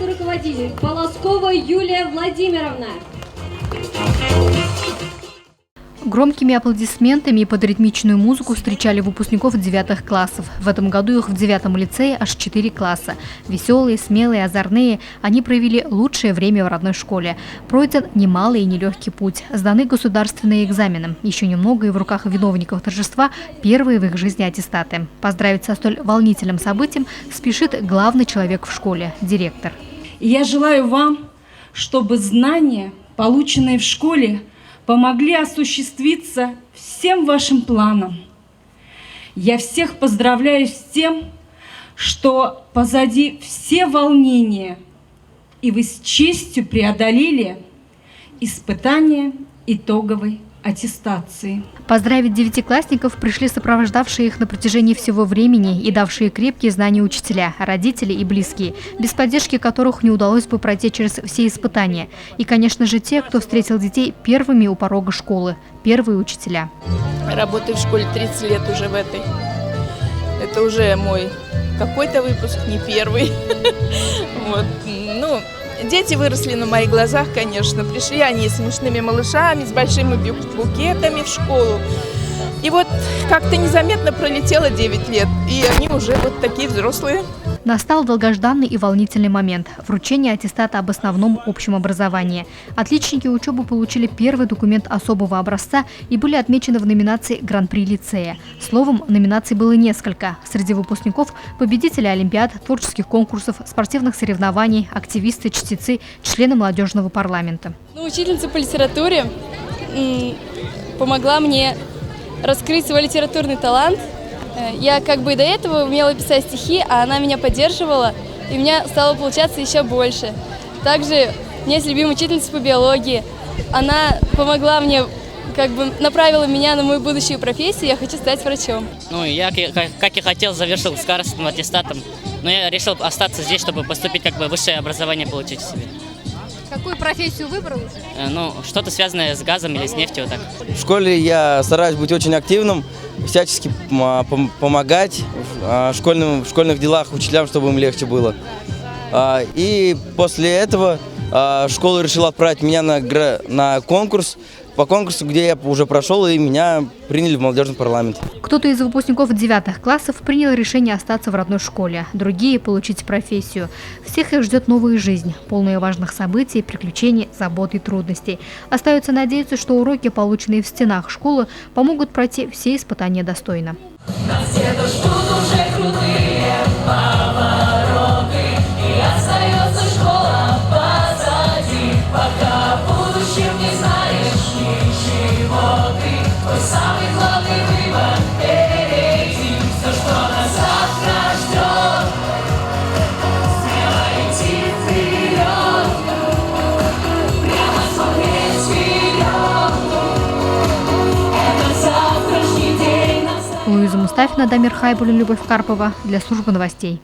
классный руководитель Полоскова Юлия Владимировна. Громкими аплодисментами и под ритмичную музыку встречали выпускников 9 классов. В этом году их в 9 лицее аж 4 класса. Веселые, смелые, озорные, они провели лучшее время в родной школе. Пройден немалый и нелегкий путь. Сданы государственные экзамены. Еще немного и в руках виновников торжества первые в их жизни аттестаты. Поздравить со столь волнительным событием спешит главный человек в школе – директор. Я желаю вам, чтобы знания, полученные в школе, помогли осуществиться всем вашим планам. Я всех поздравляю с тем, что позади все волнения, и вы с честью преодолели испытание итоговой аттестации. Поздравить девятиклассников пришли сопровождавшие их на протяжении всего времени и давшие крепкие знания учителя, родители и близкие, без поддержки которых не удалось бы пройти через все испытания. И, конечно же, те, кто встретил детей первыми у порога школы, первые учителя. Работаю в школе 30 лет уже в этой. Это уже мой какой-то выпуск, не первый. Дети выросли на моих глазах, конечно. Пришли они с смешными малышами, с большими букетами в школу. И вот как-то незаметно пролетело 9 лет, и они уже вот такие взрослые. Настал долгожданный и волнительный момент – вручение аттестата об основном общем образовании. Отличники учебы получили первый документ особого образца и были отмечены в номинации «Гран-при лицея». Словом, номинаций было несколько. Среди выпускников – победители олимпиад, творческих конкурсов, спортивных соревнований, активисты, чтецы, члены молодежного парламента. Учительница по литературе помогла мне раскрыть свой литературный талант. Я как бы до этого умела писать стихи, а она меня поддерживала, и у меня стало получаться еще больше. Также у меня есть любимая учительница по биологии. Она помогла мне, как бы направила меня на мою будущую профессию, я хочу стать врачом. Я, как и хотел, завершил с красным аттестатом, но я решил остаться здесь, чтобы поступить, высшее образование получить в себе. Какую профессию выбрал? Что-то связанное с газом или с нефтью. Так. В школе я стараюсь быть очень активным, всячески помогать в школьных делах учителям, чтобы им легче было. И после этого школа решила отправить меня на конкурс, по конкурсу, где я уже прошел, и меня приняли в молодежный парламент. Кто-то из выпускников 9 классов принял решение остаться в родной школе, другие – получить профессию. Всех их ждет новая жизнь, полная важных событий, приключений, забот и трудностей. Остается надеяться, что уроки, полученные в стенах школы, помогут пройти все испытания достойно. Луиза Мустафина, Дамир Хайбулин, Любовь Карпова для службы новостей.